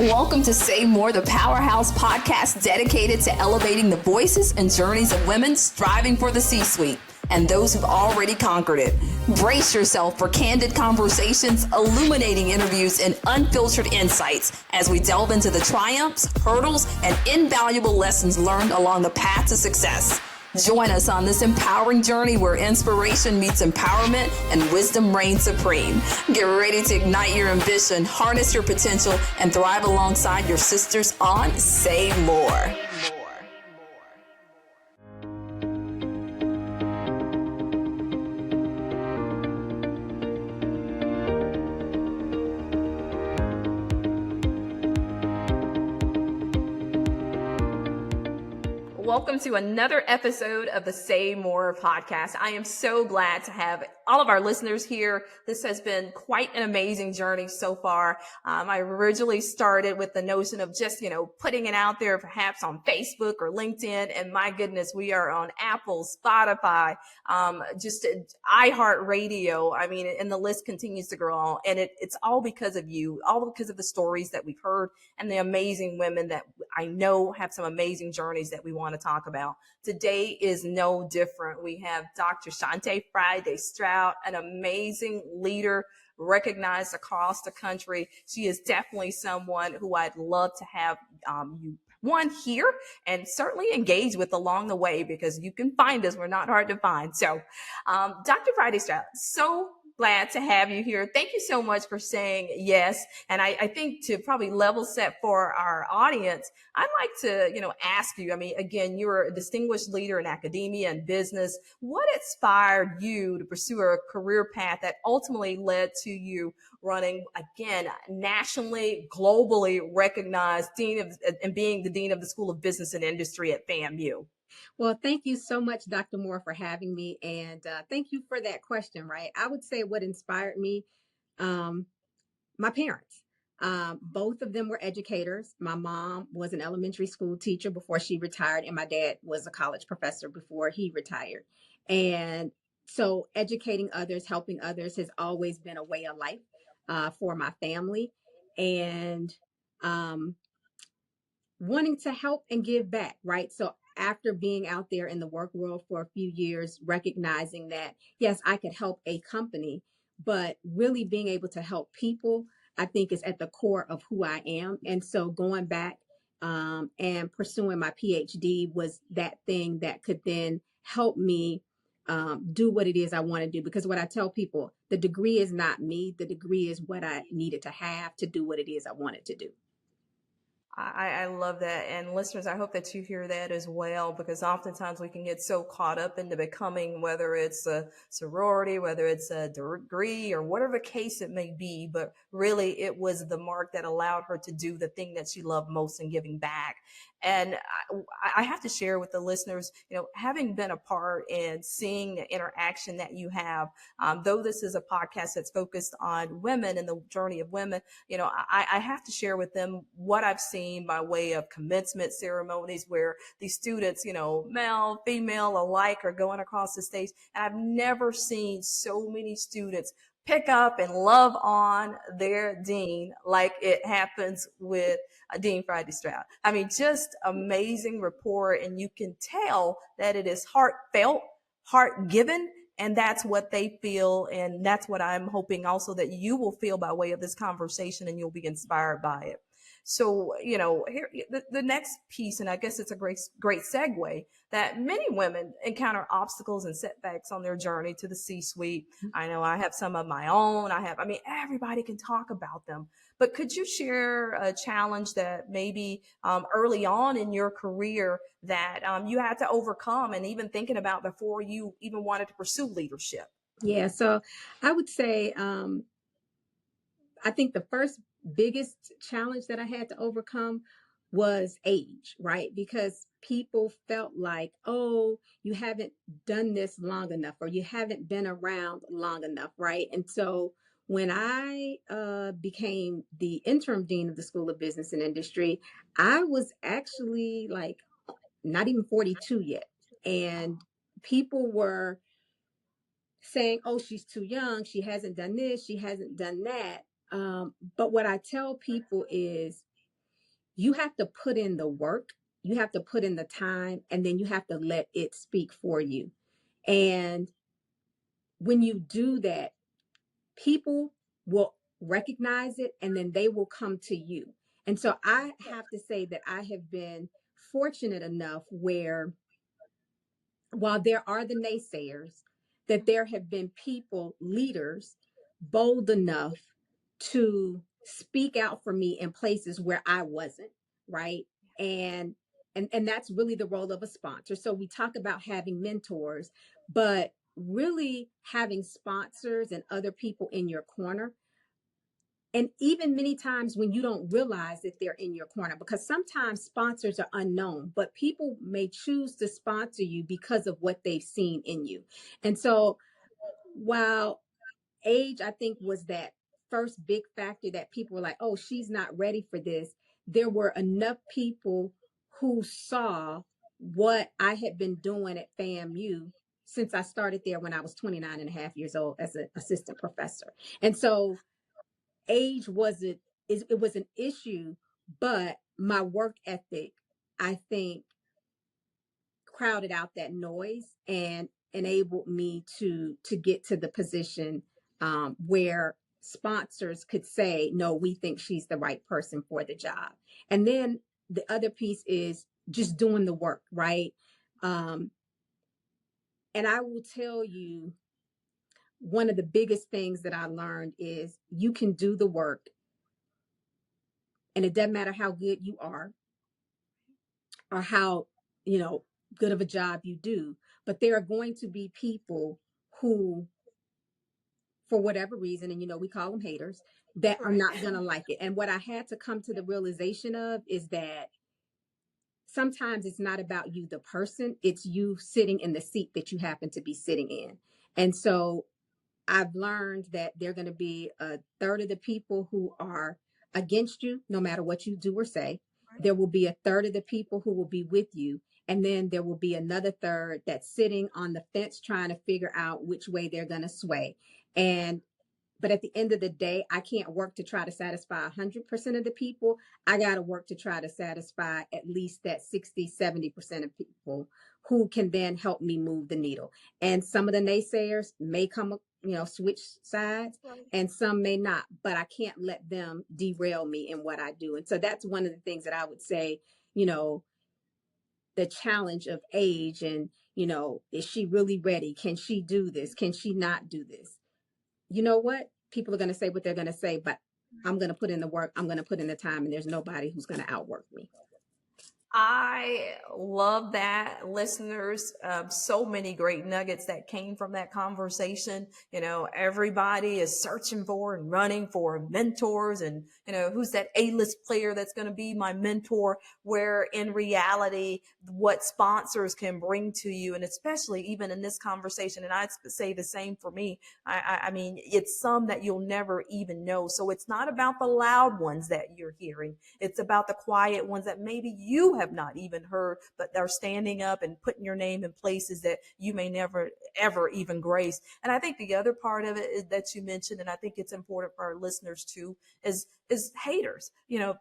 Welcome to Say More, the Powerhouse podcast dedicated to elevating the voices and journeys of women striving for the C-suite and those who've already conquered it. Brace yourself for candid conversations, illuminating interviews, and unfiltered insights as we delve into the triumphs, hurdles, and invaluable lessons learned along the path to success. Join us on this empowering journey where inspiration meets empowerment and wisdom reigns supreme. Get ready to ignite your ambition, harness your potential, and thrive alongside your sisters on Say More. Welcome to another episode of the Say More podcast. I am so glad to have all of our listeners here. This has been quite an amazing journey so far. I originally started with the notion of just, putting it out there perhaps on Facebook or LinkedIn. And my goodness, we are on Apple, Spotify, just iHeartRadio. I mean, and the list continues to grow on. And it's all because of you, all because of the stories that we've heard and the amazing women that I know have some amazing journeys that we want to talk about. Today is no different. We have Dr. Shawntay Friday-Stroud, an amazing leader recognized across the country. She is definitely someone who I'd love to have you here and certainly engage with along the way, because you can find us. We're not hard to find. So Dr. Friday-Stroud, so glad to have you here. Thank you so much for saying yes. And I think to probably level set for our audience, I'd like to, ask you, again, you're a distinguished leader in academia and business. What inspired you to pursue a career path that ultimately led to you running, again, nationally, globally recognized and being the Dean of the School of Business and Industry at FAMU? Well, thank you so much, Dr. Moore, for having me. And thank you for that question, right? I would say what inspired me, my parents. Both of them were educators. My mom was an elementary school teacher before she retired, and my dad was a college professor before he retired. And so educating others, helping others has always been a way of life for my family. And wanting to help and give back, right? So after being out there in the work world for a few years, recognizing that, yes, I could help a company, but really being able to help people, I think is at the core of who I am. And so going back and pursuing my PhD was that thing that could then help me do what it is I want to do. Because what I tell people, the degree is not me. The degree is what I needed to have to do what it is I wanted to do. I love that. And listeners, I hope that you hear that as well, because oftentimes we can get so caught up into becoming, whether it's a sorority, whether it's a degree or whatever case it may be. But really, it was the mark that allowed her to do the thing that she loved most in giving back. And I have to share with the listeners, having been a part and seeing the interaction that you have, though this is a podcast that's focused on women and the journey of women, I have to share with them what I've seen by way of commencement ceremonies where these students, male, female alike, are going across the stage. And I've never seen so many students pick up and love on their dean like it happens with Dean Friday-Stroud. Just amazing rapport, and you can tell that it is heartfelt, heart-given, and that's what they feel, and that's what I'm hoping also that you will feel by way of this conversation, and you'll be inspired by it. So, here the next piece, and I guess it's a great segue, that many women encounter obstacles and setbacks on their journey to the C-suite. I know I have some of my own. Everybody can talk about them. But could you share a challenge that maybe early on in your career that you had to overcome, and even thinking about before you even wanted to pursue leadership? Yeah, so I would say, I think the first biggest challenge that I had to overcome was age, right? Because people felt like, oh, you haven't done this long enough, or you haven't been around long enough, right? And so when I became the interim dean of the School of Business and Industry, I was actually like not even 42 yet. And people were saying, oh, she's too young. She hasn't done this. She hasn't done that. But what I tell people is you have to put in the work, you have to put in the time, and then you have to let it speak for you. And when you do that, people will recognize it and then they will come to you. And so I have to say that I have been fortunate enough where, while there are the naysayers, that there have been people, leaders, bold enough to speak out for me in places where I wasn't, right? And and that's really the role of a sponsor. So we talk about having mentors, but really having sponsors and other people in your corner, and even many times when you don't realize that they're in your corner, because sometimes sponsors are unknown, but people may choose to sponsor you because of what they've seen in you. And so while age, I think, was that first big factor that people were like, oh, she's not ready for this, there were enough people who saw what I had been doing at FAMU since I started there when I was 29 and a half years old as an assistant professor. And so age wasn't, it was an issue, but my work ethic, I think, crowded out that noise and enabled me to get to the position where sponsors could say, no, we think she's the right person for the job. And then the other piece is just doing the work, right? um, and I will tell you, one of the biggest things that I learned is you can do the work, and it doesn't matter how good you are or how, you know, good of a job you do, but there are going to be people who, for whatever reason, and we call them haters, that are Right. not going to like it. And what I had to come to the realization of is that sometimes it's not about you, the person, it's you sitting in the seat that you happen to be sitting in. And so I've learned that there are going to be a third of the people who are against you, no matter what you do or say. Right. There will be a third of the people who will be with you. And then there will be another third that's sitting on the fence trying to figure out which way they're going to sway. And but at the end of the day, I can't work to try to satisfy 100% of the people. I got to work to try to satisfy at least that 60, 70% of people who can then help me move the needle. And some of the naysayers may come, switch sides, Right. and some may not, but I can't let them derail me in what I do. And so that's one of the things that I would say, you know, the challenge of age and, is she really ready? Can she do this? Can she not do this? You know what? People are going to say what they're going to say, but I'm going to put in the work. I'm going to put in the time, and there's nobody who's going to outwork me. I love that, listeners. So many great nuggets that came from that conversation. Everybody is searching for and running for mentors, and who's that A-list player that's going to be my mentor? Where in reality, what sponsors can bring to you, and especially even in this conversation, and I'd say the same for me. I mean, it's some that you'll never even know. So it's not about the loud ones that you're hearing. It's about the quiet ones that maybe you have not even heard, but they're standing up and putting your name in places that you may never, ever even grace. And I think the other part of it is that you mentioned, and I think it's important for our listeners too, is haters,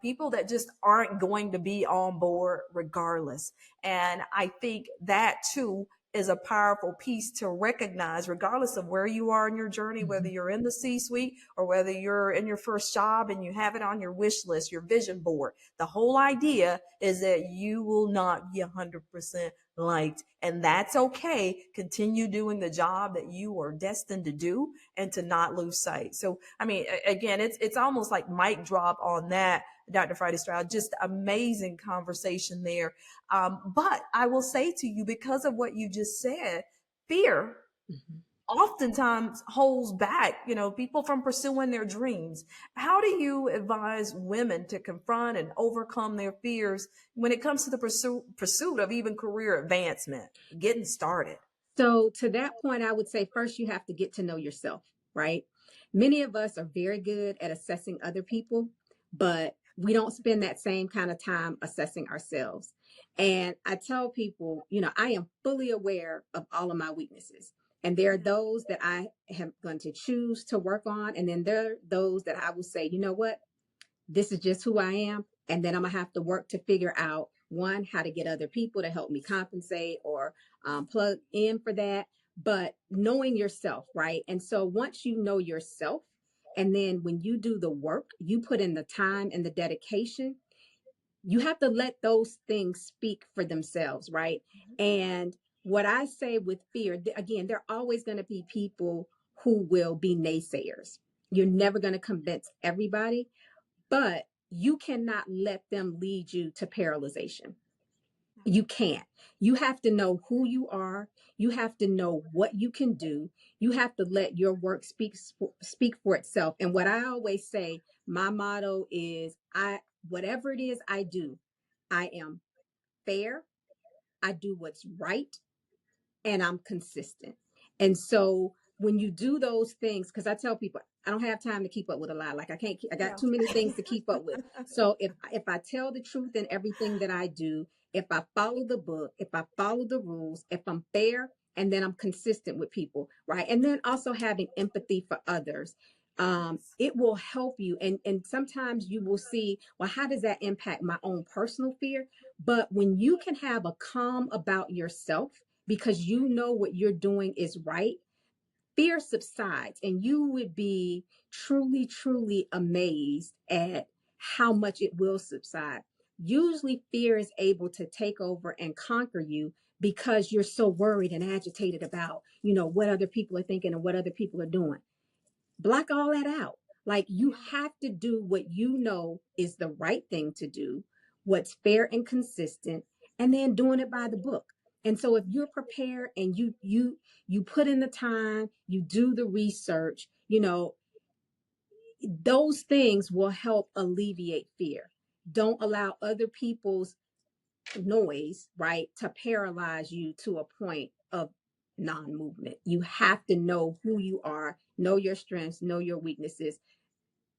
people that just aren't going to be on board regardless. And I think that too is a powerful piece to recognize, regardless of where you are in your journey, whether Mhm. you're in the C-suite or whether you're in your first job and you have it on your wish list, your vision board. The whole idea is that you will not be 100% liked, and that's okay. Continue doing the job that you are destined to do and to not lose sight. So, I mean, again, it's almost like mic drop on that, Dr. Friday-Stroud. Just amazing conversation there. But I will say to you, because of what you just said, fear Mhm. oftentimes holds back, people from pursuing their dreams. How do you advise women to confront and overcome their fears when it comes to the pursuit of even career advancement, getting started? So, to that point, I would say first you have to get to know yourself, right? Many of us are very good at assessing other people, but we don't spend that same kind of time assessing ourselves. And I tell people, I am fully aware of all of my weaknesses. And there are those that I am going to choose to work on. And then there are those that I will say, you know what? This is just who I am. And then I'm gonna have to work to figure out one, how to get other people to help me compensate or plug in for that. But knowing yourself, right? And so once you know yourself, and then when you do the work, you put in the time and the dedication, you have to let those things speak for themselves, right? And what I say with fear, again, there are always going to be people who will be naysayers. You're never going to convince everybody, but you cannot let them lead you to paralyzation. You can't. You have to know who you are. You have to know what you can do. You have to let your work speak for itself. And what I always say, my motto is, I whatever it is I do, I am fair. I do what's right, and I'm consistent. And so when you do those things, because I tell people I don't have time to keep up with a lie. Like I can't, I got Yeah. too many things to keep up with. So if I tell the truth in everything that I do, if I follow the book, if I follow the rules, if I'm fair, and then I'm consistent with people, right? And then also having empathy for others. Yes. It will help you. And sometimes you will see, well, how does that impact my own personal fear? But when you can have a calm about yourself, because you know what you're doing is right, fear subsides, and you would be truly, truly amazed at how much it will subside. Usually, fear is able to take over and conquer you because you're so worried and agitated about, what other people are thinking and what other people are doing. Block all that out. Like, you Yeah. have to do what you know is the right thing to do, what's fair and consistent, and then doing it by the book. And so if you're prepared and you put in the time, you do the research, those things will help alleviate fear. Don't allow other people's noise, right, to paralyze you to a point of non-movement. You have to know who you are, know your strengths, know your weaknesses.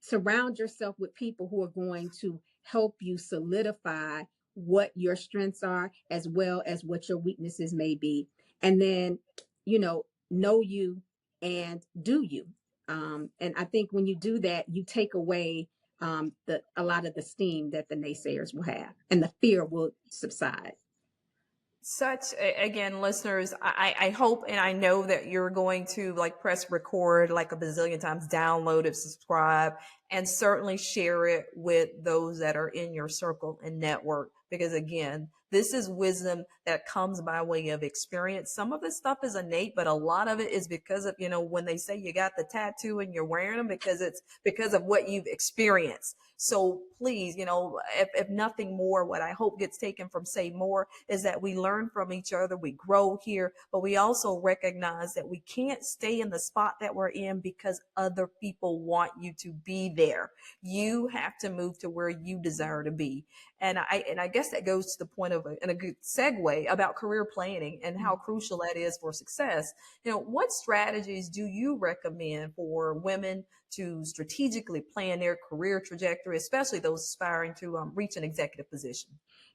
Surround yourself with people who are going to help you solidify what your strengths are as well as what your weaknesses may be. And then, know you and do you. And I think when you do that, you take away a lot of the steam that the naysayers will have, and the fear will subside. Again, listeners, I hope and I know that you're going to like press record like a bazillion times, download it, subscribe, and certainly share it with those that are in your circle and network, because again, this is wisdom that comes by way of experience. Some of this stuff is innate, but a lot of it is because of, when they say you got the tattoo and you're wearing them, because it's because of what you've experienced. So please, if nothing more, what I hope gets taken from Say More is that we learn from each other, we grow here, but we also recognize that we can't stay in the spot that we're in because other people want you to be there. You have to move to where you desire to be. And I guess that goes to the point of and a good segue about career planning and how crucial that is for success. What strategies do you recommend for women to strategically plan their career trajectory, especially those aspiring to reach an executive position?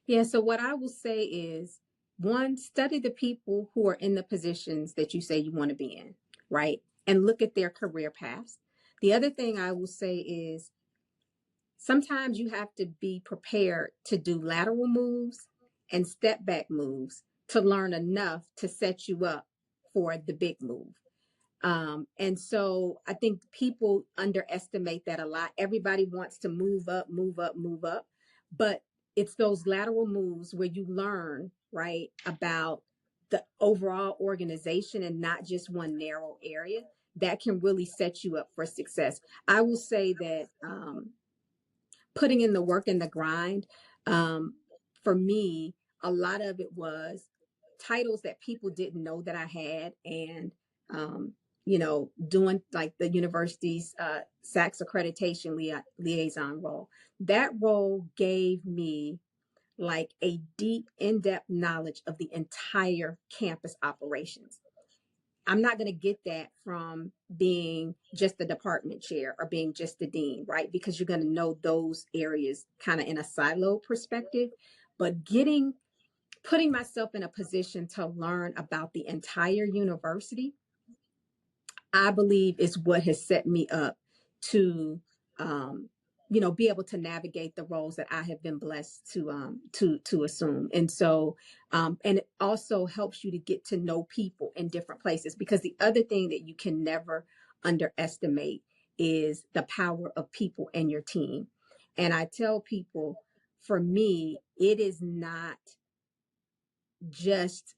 Yeah, so what I will say is, one, study the people who are in the positions that you say you want to be in, right? And look at their career paths. The other thing I will say is, sometimes you have to be prepared to do lateral moves and step back moves to learn enough to set you up for the big move. And so I think people underestimate that a lot. Everybody wants to move up, move up, move up. But it's those lateral moves where you learn, right, about the overall organization and not just one narrow area that can really set you up for success. I will say that putting in the work and the grind, um, for me, a lot of it was titles that people didn't know that I had, and doing like the university's SACS accreditation liaison role. That role gave me like a deep, in-depth knowledge of the entire campus operations. I'm not going to get that from being just the department chair or being just the dean, right? Because you're going to know those areas kind of in a silo perspective. But putting myself in a position to learn about the entire university, I believe is what has set me up to be able to navigate the roles that I have been blessed to assume. And so, and it also helps you to get to know people in different places, because the other thing that you can never underestimate is the power of people and your team. And I tell people, for me, it is not just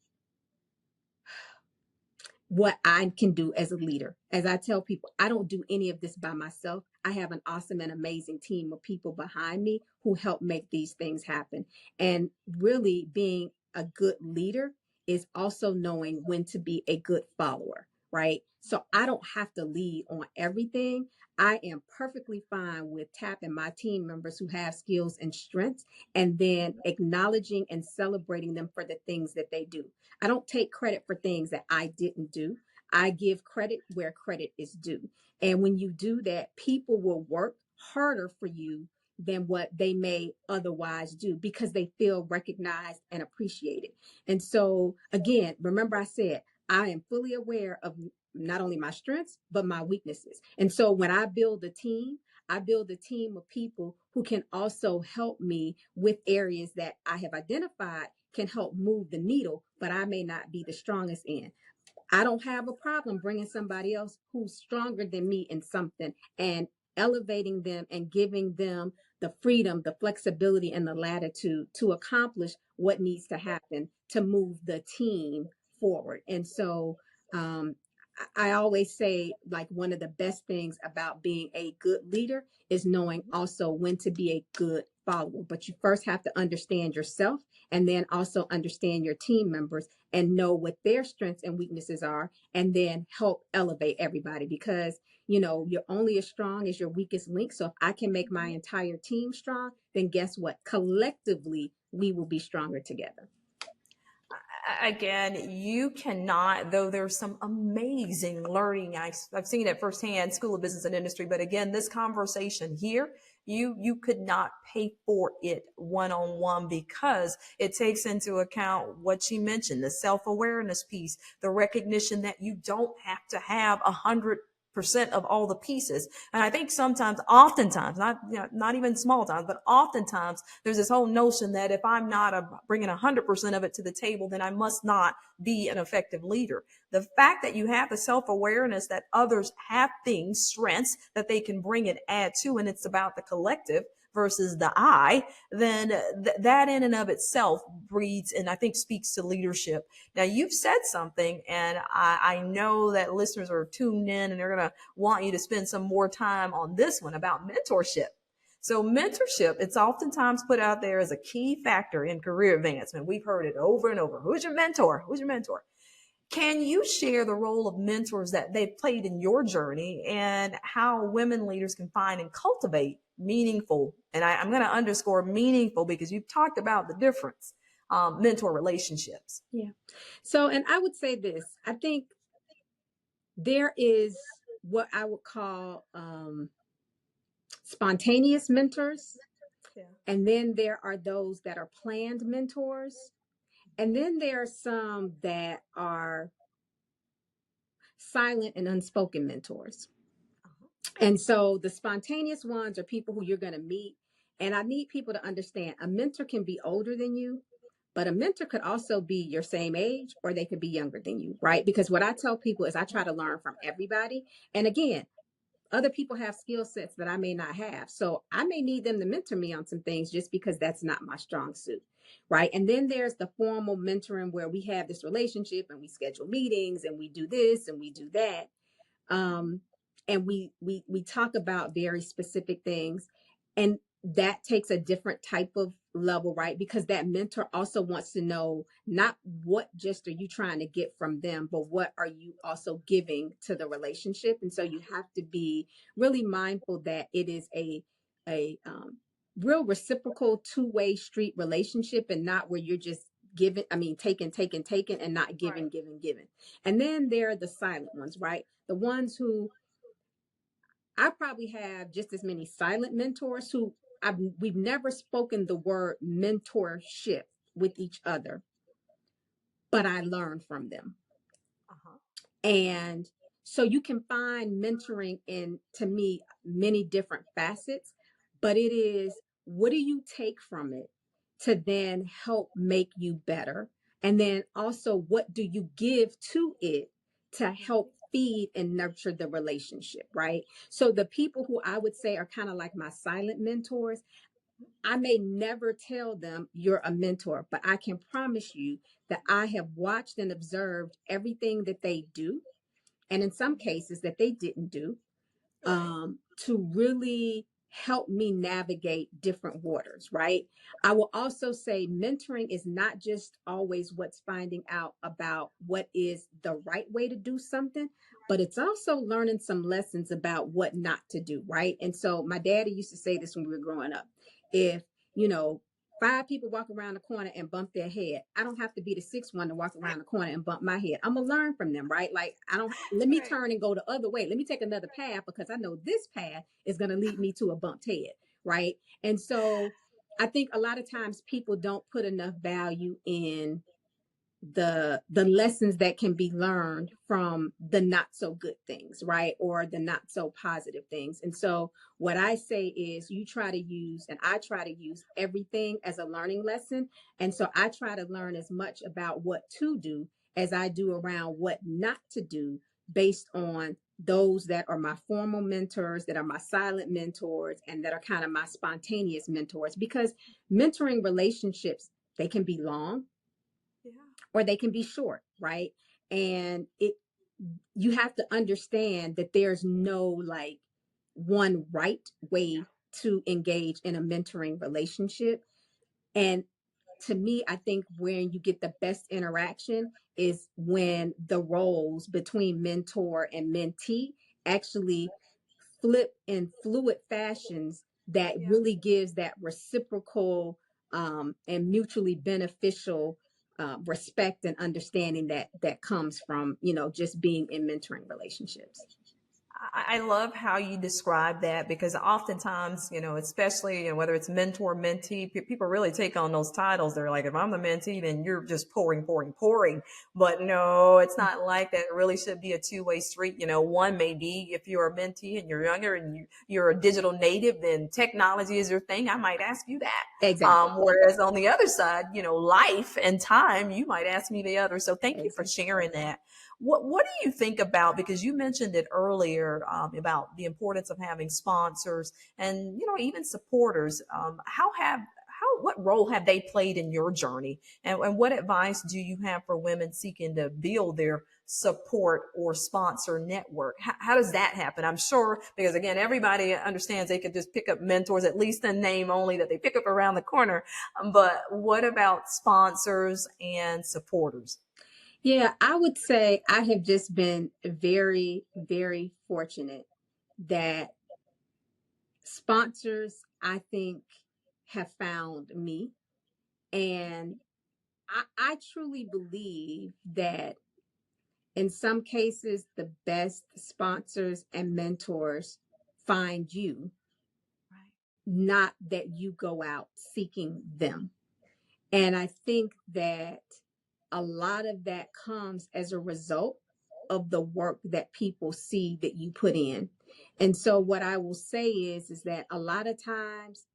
what I can do as a leader. As I tell people, I don't do any of this by myself. I have an awesome and amazing team of people behind me who help make these things happen. And really, being a good leader is also knowing when to be a good follower, right? So I don't have to lead on everything. I am perfectly fine with tapping my team members who have skills and strengths, and then acknowledging and celebrating them for the things that they do. I don't take credit for things that I didn't do. I give credit where credit is due. And when you do that, people will work harder for you than what they may otherwise do, because they feel recognized and appreciated. And so, again, remember I said, I am fully aware of not only my strengths, but my weaknesses. And so when I build a team of people who can also help me with areas that I have identified can help move the needle, but I may not be the strongest in. I don't have a problem bringing somebody else who's stronger than me in something and elevating them and giving them the freedom, the flexibility, and the latitude to accomplish what needs to happen to move the team forward. And so, um, I always say, like, one of the best things about being a good leader is knowing also when to be a good follower. But you first have to understand yourself, and then also understand your team members and know what their strengths and weaknesses are, and then help elevate everybody, because you're only as strong as your weakest link. So if I can make my entire team strong, then guess what? Collectively, we will be stronger together. Again, you cannot, though there's some amazing learning. I've seen it firsthand, School of Business and Industry, but again, this conversation here, you could not pay for it one-on-one, because it takes into account what you mentioned, the self-awareness piece, the recognition that you don't have to have 100% of all the pieces. And I think sometimes, oftentimes, not even small times, but oftentimes, there's this whole notion that if I'm not bringing 100% of it to the table, then I must not be an effective leader. The fact that you have the self-awareness that others have things, strengths that they can bring and add to, and it's about the collective versus the I, then that in and of itself breeds and I think speaks to leadership. Now, you've said something, and I know that listeners are tuned in and they're going to want you to spend some more time on this one about mentorship. So, mentorship, it's oftentimes put out there as a key factor in career advancement. We've heard it over and over. Who's your mentor? Who's your mentor? Can you share the role of mentors that they've played in your journey, and how women leaders can find and cultivate meaningful, and I'm going to underscore meaningful because you've talked about the difference, mentor relationships? Yeah. So, and I would say this, I think there is what I would call spontaneous mentors. Yeah. And then there are those that are planned mentors. And then there are some that are silent and unspoken mentors. Uh-huh. And so the spontaneous ones are people who you're going to meet. And I need people to understand, a mentor can be older than you, but a mentor could also be your same age, or they could be younger than you, right? Because what I tell people is I try to learn from everybody. And again, other people have skill sets that I may not have. So I may need them to mentor me on some things just because that's not my strong suit. Right. And then there's the formal mentoring where we have this relationship and we schedule meetings and we do this and we do that. um, and we talk about very specific things, and that takes a different type of level, right? Because that mentor also wants to know not what just are you trying to get from them, but what are you also giving to the relationship. And so you have to be really mindful that it is a real reciprocal two-way street relationship, and not where you're just giving, I mean, taking, and not Right. giving. And then there are the silent ones, right? The ones who I probably have just as many silent mentors who we've never spoken the word mentorship with each other, but I learn from them. Uh-huh. And so you can find mentoring in, to me, many different facets, but it is, what do you take from it to then help make you better? And then also, what do you give to it to help feed and nurture the relationship, right? So the people who I would say are kind of like my silent mentors, I may never tell them you're a mentor, but I can promise you that I have watched and observed everything that they do, and in some cases that they didn't do, Right. to really help me navigate different waters, right? I will also say mentoring is not just always what's finding out about what is the right way to do something, but it's also learning some lessons about what not to do, right? And so my daddy used to say this when we were growing up. If, you know, five people walk around the corner and bump their head, I don't have to be the sixth one to walk around the corner and bump my head. I'm gonna learn from them, right? Like, I don't, let me Right. turn and go the other way. Let me take another path because I know this path is gonna lead me to a bumped head, right? And so I think a lot of times people don't put enough value in the lessons that can be learned from the not so good things, right? Or the not so positive things. And so what I say is, you try to use, and I try to use everything as a learning lesson. And so I try to learn as much about what to do as I do around what not to do, based on those that are my formal mentors, that are my silent mentors, and that are kind of my spontaneous mentors. Because mentoring relationships, they can be long Yeah. or they can be short, right? And it, you have to understand that there's no like one right way to engage in a mentoring relationship. And to me, I think when you get the best interaction is when the roles between mentor and mentee actually flip in fluid fashions that Yeah. really gives that reciprocal, and mutually beneficial respect and understanding that comes from, just being in mentoring relationships. I love how you describe that because oftentimes, especially whether it's mentor, mentee, people really take on those titles. They're like, if I'm the mentee, then you're just pouring, pouring, pouring. But no, it's not like that. It really should be a two-way street. One may be if you're a mentee and you're younger and you're a digital native, then technology is your thing. I might ask you that. Exactly. Whereas on the other side, life and time, you might ask me the other. So thank you for Exactly. sharing that. What do you think about, because you mentioned it earlier, about the importance of having sponsors and even supporters? What role have they played in your journey, and what advice do you have for women seeking to build their support or sponsor network? How does that happen? I'm sure, because again, everybody understands they could just pick up mentors, at least in name only, that they pick up around the corner. But what about sponsors and supporters? Yeah, I would say I have just been very, very fortunate that sponsors, I think, have found me. And I truly believe that in some cases, the best sponsors and mentors find you, Right. not that you go out seeking them. And I think that a lot of that comes as a result of the work that people see that you put in. And so what I will say is that a lot of times,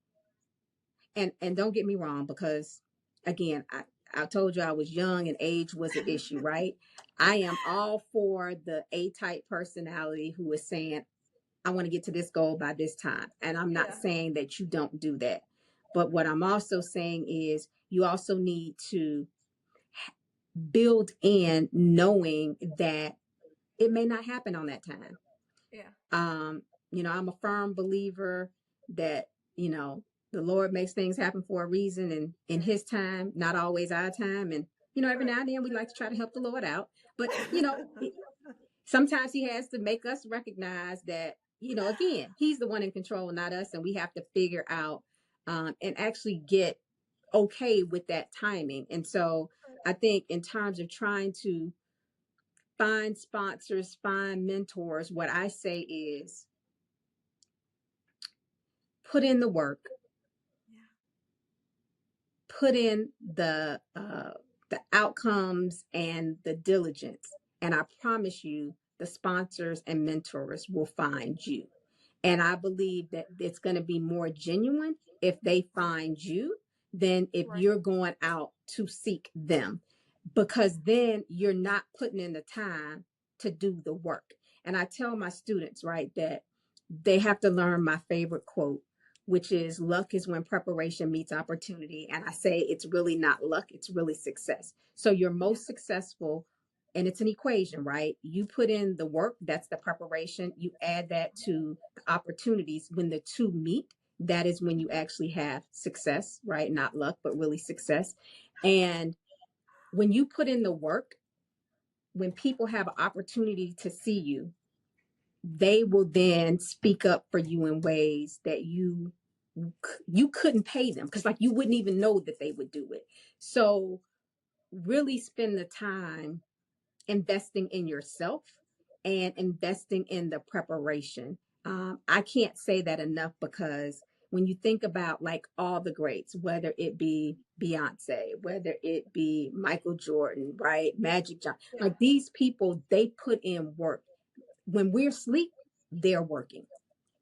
and don't get me wrong, because again, I told you I was young and age was an issue, right? I am all for the A type personality who is saying, I want to get to this goal by this time. And I'm not Yeah. saying that you don't do that. But what I'm also saying is you also need to build in knowing that it may not happen on that time. Yeah. Um, I'm a firm believer that, you know, the Lord makes things happen for a reason, and in Right. his time, not always our time. And, every now Right. and then we like to try to help the Lord out. But, sometimes he has to make us recognize that, again, he's the one in control, not us. And we have to figure out, and actually get okay with that timing. And so I think in terms of trying to find sponsors, find mentors, what I say is put in the work, Yeah. put in the outcomes and the diligence, and I promise you, the sponsors and mentors will find you. And I believe that it's going to be more genuine if they find you than if Right. you're going out to seek them, because then you're not putting in the time to do the work. And I tell my students, right, that they have to learn my favorite quote, which is luck is when preparation meets opportunity. And I say it's really not luck, it's really success. So you're Yeah. most successful, and it's an equation, right? You put in the work, that's the preparation. You add that to the opportunities. When the two meet, that is when you actually have success, right? Not luck, but really success. And when you put in the work, when people have an opportunity to see you, they will then speak up for you in ways that you couldn't pay them, because like you wouldn't even know that they would do it. So really spend the time investing in yourself and investing in the preparation. I can't say that enough, because when you think about like all the greats, whether it be Beyonce, whether it be Michael Jordan, right, Magic Johnson, Yeah. like these people, they put in work. When we're asleep, they're working,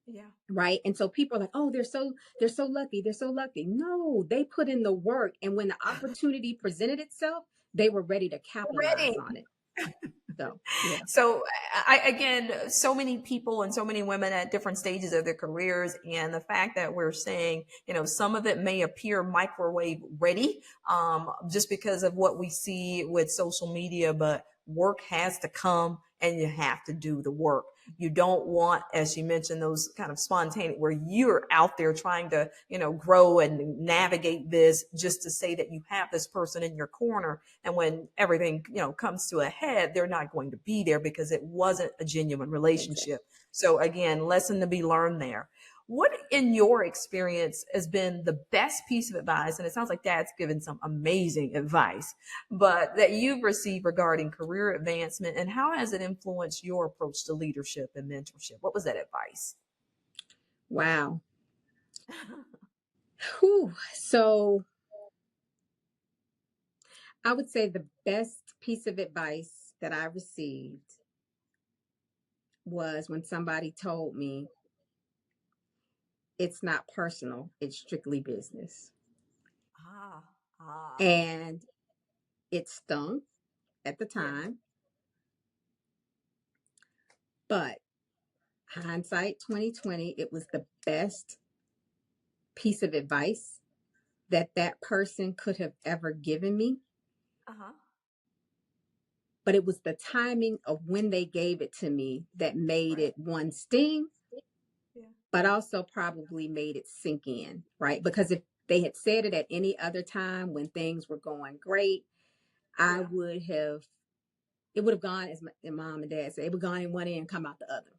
Yeah. right? And so people are like, oh, they're so lucky, they're so lucky. No, they put in the work, and when the opportunity presented itself, they were ready to capitalize Ready. on it. So yeah. So I again, so many people and so many women at different stages of their careers, and the fact that we're saying, some of it may appear microwave ready, just because of what we see with social media, but work has to come and you have to do the work. You don't want, as you mentioned, those kind of spontaneous where you're out there trying to, grow and navigate this just to say that you have this person in your corner. And when everything, comes to a head, they're not going to be there because it wasn't a genuine Exactly. relationship. So again, lesson to be learned there. What in your experience has been the best piece of advice? And it sounds like Dad's given some amazing advice, but that you've received regarding career advancement, and how has it influenced your approach to leadership and mentorship? What was that advice? Wow. Whew. So I would say the best piece of advice that I received was when somebody told me it's not personal, it's strictly business. Ah, ah, And it stung at the yeah, time, but hindsight 2020, it was the best piece of advice that that person could have ever given me. uh-huh, But it was the timing of when they gave it to me that made right, it one sting, yeah, but also probably made it sink in, right? Because if they had said it at any other time when things were going great, I yeah, would have, it would have gone, as my mom and dad said, it would have gone in one ear and come out the other.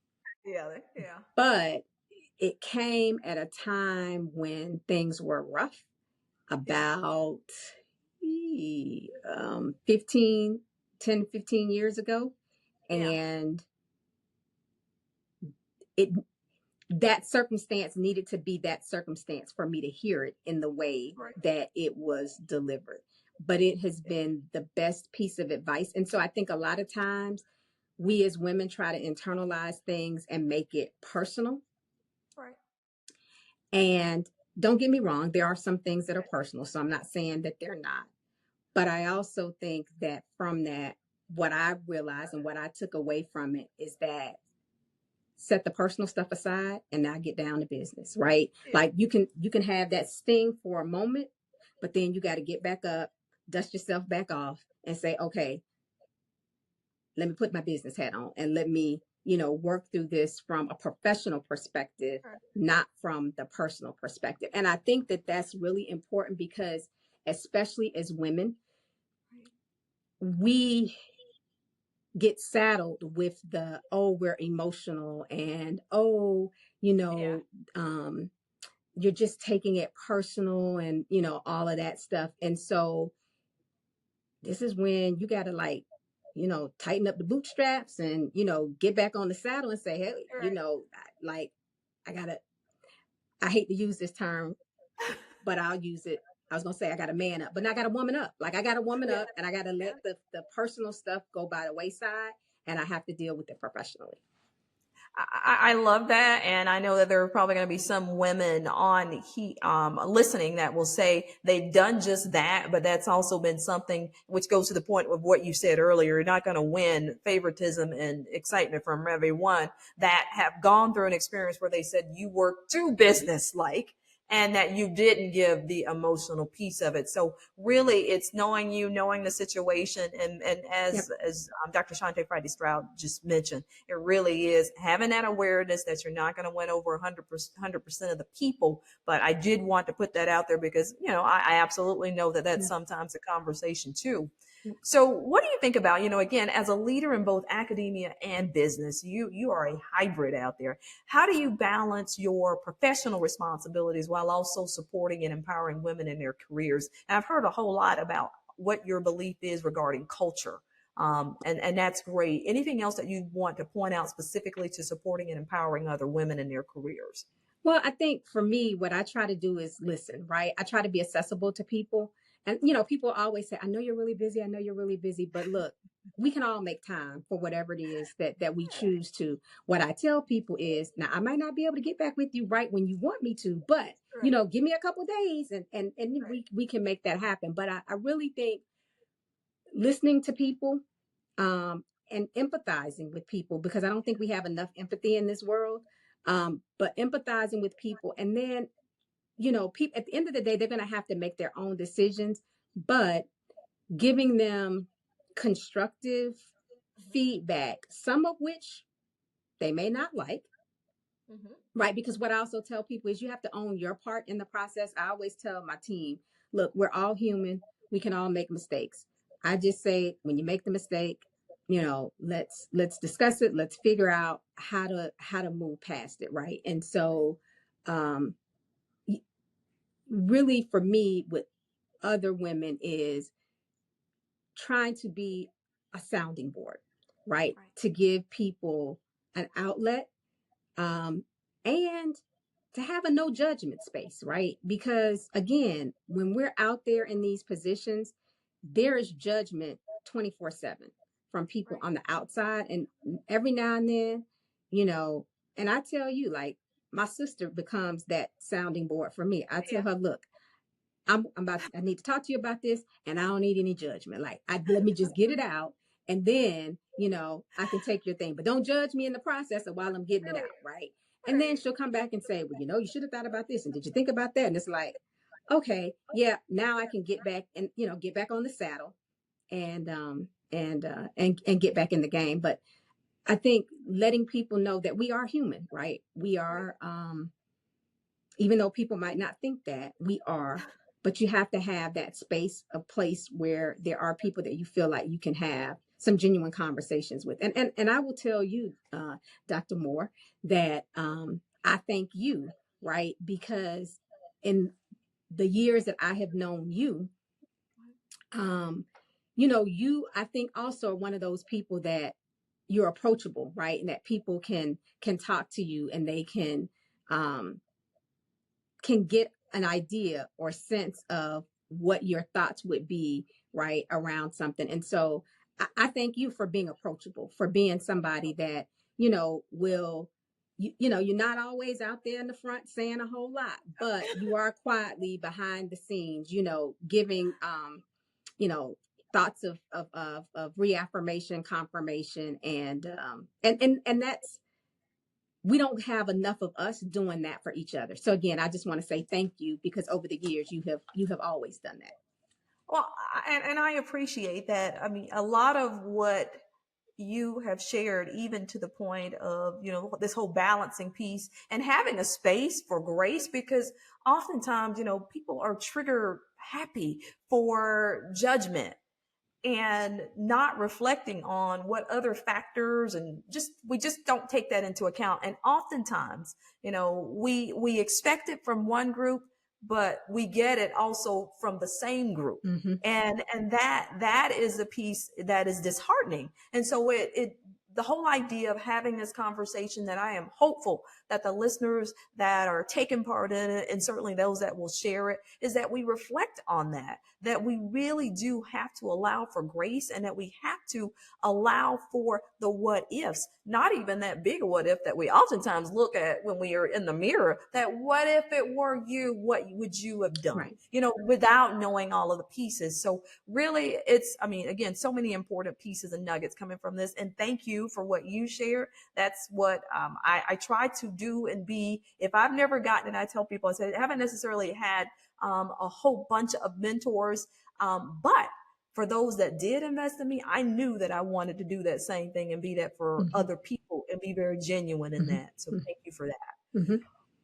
yeah, yeah, But it came at a time when things were rough, yeah, about 15, 10, 15 years ago. yeah, And it that circumstance needed to be that circumstance for me to hear it in the way right, that it was delivered. But it has yeah, been the best piece of advice. And so I think a lot of times we as women try to internalize things and make it personal. right, And don't get me wrong, there are some things that are personal. So I'm not saying that they're not. But I also think that from that, what I realized and what I took away from it is that set the personal stuff aside and now get down to business, right? yeah, Like you can have that sting for a moment, but then you got to get back up, dust yourself back off and say, okay, let me put my business hat on and let me, work through this from a professional perspective, right, not from the personal perspective. And I think that that's really important because especially as women, right, we get saddled with the, oh, we're emotional, and oh, you yeah, know um you're just taking it personal, and all of that stuff. And so this is when you got to, like, tighten up the bootstraps and get back on the saddle and say, hey, right, like, I gotta, I hate to use this term, but I'll use it. I was gonna say I got to man up, but I got to woman up. Like, I got to woman yeah. up, and I got to Yeah. let the personal stuff go by the wayside, and I have to deal with it professionally. I love that, and I know that there are probably going to be some women on listening that will say they've done just that, but that's also been something which goes to the point of what you said earlier. You're not going to win favoritism and excitement from everyone that have gone through an experience where they said you were too business-like and that you didn't give the emotional piece of it. So really, it's knowing you, knowing the situation, and Yep. as Dr. Shawntay Friday-Stroud just mentioned, it really is having that awareness that you're not going to win over 100% of the people. But I did want to put that out there because, I absolutely know that that's Yeah. sometimes a conversation too. Yep. So what do you think about, again, as a leader in both academia and business, you are a hybrid out there. How do you balance your professional responsibilities while also supporting and empowering women in their careers? And I've heard a whole lot about what your belief is regarding culture. And that's great. Anything else that you want to point out specifically to supporting and empowering other women in their careers? Well, I think for me, what I try to do is listen, right? I try to be accessible to people. And, people always say, I know you're really busy. I know you're really busy. But look, we can all make time for whatever it is that we choose to. What I tell people is, now I might not be able to get back with you right when you want me to, but, Right, give me a couple of days and right. we can make that happen. But I really think listening to people, and empathizing with people, because I don't think we have enough empathy in this world. But empathizing with people, and then people at the end of the day, they're going to have to make their own decisions, but giving them constructive feedback, some of which they may not like, Mm-hmm. right? Because what I also tell people is you have to own your part in the process. I always tell my team, look, we're all human. We can all make mistakes. I just say when you make the mistake, let's discuss it. Let's figure out how to move past it, right? And so um really for me with other women is trying to be a sounding board, right? Right. To give people an outlet, and to have a no judgment space, right? Because again, when we're out there in these positions, there is judgment 24/7 from people Right. on the outside. And every now and then, you know, and I tell you, like, my sister becomes that sounding board for me. I tell Yeah. her, look, I need to talk to you about this, and I don't need any judgment. Like, let me just get it out, and then, I can take your thing, but don't judge me in the process of while I'm getting it Right. out. Right. And then Right. she'll come back and say, well, you should have thought about this. And did you think about that? And it's like, okay, yeah, now I can get back and, get back on the saddle and get back in the game. But I think letting people know that we are human, right? We Right. are, even though people might not think that we are, but you have to have that space, a place where there are people that you feel like you can have some genuine conversations with. And I will tell you, Dr. Moore, that I thank you, right? Because in the years that I have known you, um, you, I think, also are one of those people that you're approachable, right? And that people can talk to you, and they um can get an idea or sense of what your thoughts would be, right, around something. And so I thank you for being approachable, for being somebody that, will, you're not always out there in the front saying a whole lot, but you are quietly behind the scenes, giving, you know, thoughts of reaffirmation, confirmation, and that's, we don't have enough of us doing that for each other. So again, I just want to say thank you, because over the years you have always done that. Well, and I appreciate that. I mean, a lot of what you have shared, even to the point of, this whole balancing piece and having a space for grace, because oftentimes, people are trigger happy for judgment and not reflecting on what other factors, and we just don't take that into account. And oftentimes, we expect it from one group, but we get it also from the same group. Mm-hmm. And that is a piece that is disheartening. And so it the whole idea of having this conversation, that I am hopeful that the listeners that are taking part in it, and certainly those that will share it, is that we reflect on that we really do have to allow for grace, and that we have to allow for the what ifs, not even that big a what if that we oftentimes look at when we are in the mirror, that what if it were you, what would you have done, Right. without knowing all of the pieces. So really, I mean, again, so many important pieces and nuggets coming from this. And thank you for what you shared. That's what I try to do and be. If I've never gotten it, I tell people, I said, I haven't necessarily had a whole bunch of mentors, but for those that did invest in me, I knew that I wanted to do that same thing and be that for Hmm. other people and be very genuine in Hmm. that. So thank you for that. Hmm.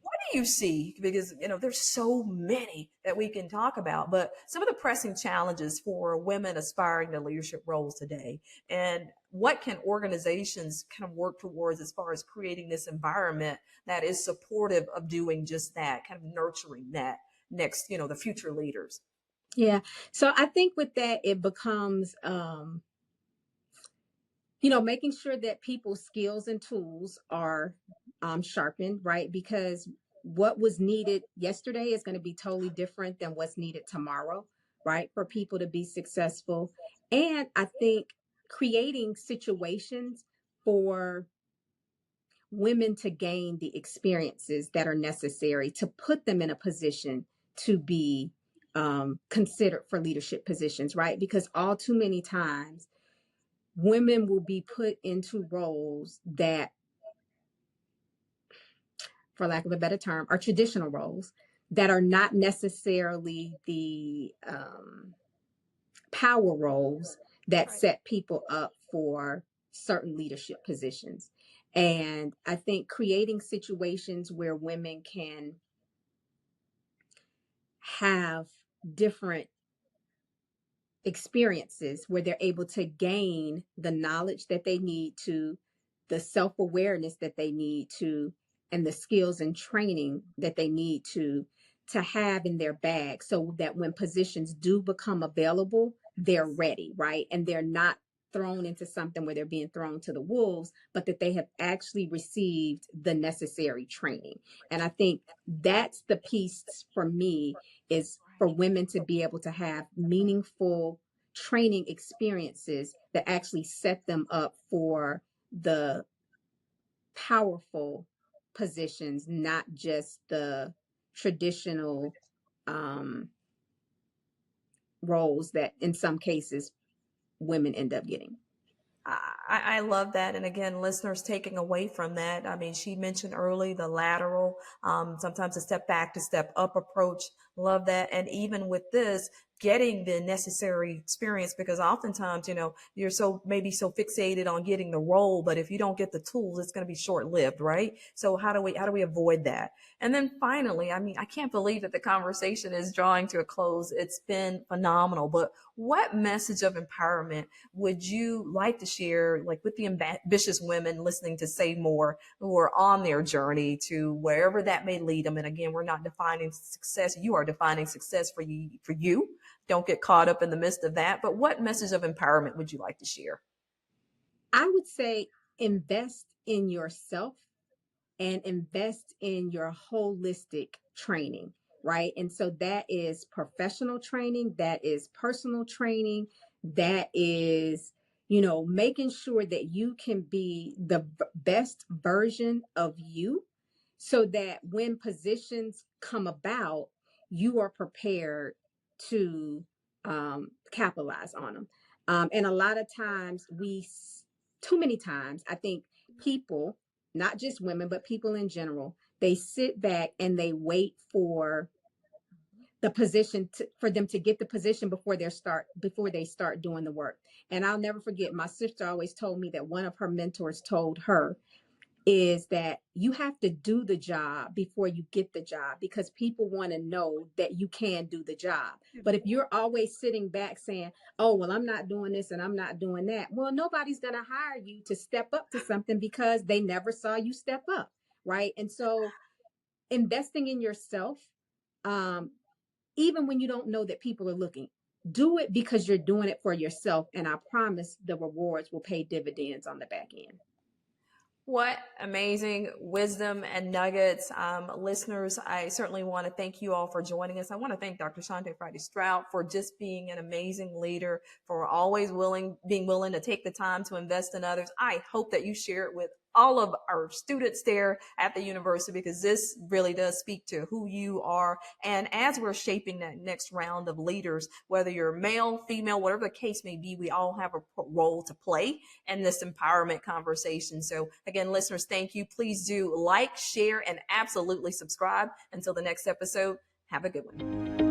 What do you see? Because, there's so many that we can talk about, but some of the pressing challenges for women aspiring to leadership roles today, and what can organizations kind of work towards as far as creating this environment that is supportive of doing just that, kind of nurturing that next, the future leaders? Yeah. So I think with that, it becomes, making sure that people's skills and tools are sharpened, right? Because what was needed yesterday is going to be totally different than what's needed tomorrow, right? For people to be successful. And I think creating situations for women to gain the experiences that are necessary to put them in a position to be considered for leadership positions, right? Because all too many times, women will be put into roles that, for lack of a better term, are traditional roles that are not necessarily the power roles that Right. set people up for certain leadership positions. And I think creating situations where women can have different experiences where they're able to gain the knowledge that they need to, the self awareness that they need to, and the skills and training that they need to have in their bag so that when positions do become available, they're ready, right? And they're not thrown into something where they're being thrown to the wolves, but that they have actually received the necessary training. And I think that's the piece for me, is for women to be able to have meaningful training experiences that actually set them up for the powerful positions, not just the traditional um, roles that in some cases women end up getting. I love that. And again, listeners taking away from that, I mean, she mentioned early the lateral, sometimes a step back to step up approach. Love that. And even with this, getting the necessary experience, because oftentimes, you're maybe so fixated on getting the role, but if you don't get the tools, it's going to be short lived, right? So how do we avoid that? And then finally, I mean, I can't believe that the conversation is drawing to a close. It's been phenomenal, but what message of empowerment would you like to share, like with the ambitious women listening to Say More, who are on their journey to wherever that may lead them? And again, we're not defining success. You are defining success for you. For you. Don't get caught up in the midst of that. But what message of empowerment would you like to share? I would say invest in yourself and invest in your holistic training, right? And so that is professional training, that is personal training, that is, making sure that you can be the best version of you so that when positions come about, you are prepared to capitalize on them. And a lot of times, too many times, I think people, not just women, but people in general, they sit back and they wait for the position for them to get the position before they start doing the work. And I'll never forget, my sister always told me that one of her mentors told her is that you have to do the job before you get the job, because people want to know that you can do the job. But if you're always sitting back saying, oh, well, I'm not doing this and I'm not doing that, well, nobody's going to hire you to step up to something because they never saw you step up, right? And so investing in yourself, um, even when you don't know that people are looking. Do it because you're doing it for yourself. And I promise the rewards will pay dividends on the back end. What amazing wisdom and nuggets. Listeners, I certainly want to thank you all for joining us. I want to thank Dr. Shawntay Friday-Stroud for just being an amazing leader, for always being willing to take the time to invest in others. I hope that you share it with all of our students there at the university, because this really does speak to who you are. And as we're shaping that next round of leaders, whether you're male, female, whatever the case may be, we all have a role to play in this empowerment conversation. So again, listeners, thank you. Please do like, share, and absolutely subscribe. Until the next episode, have a good one.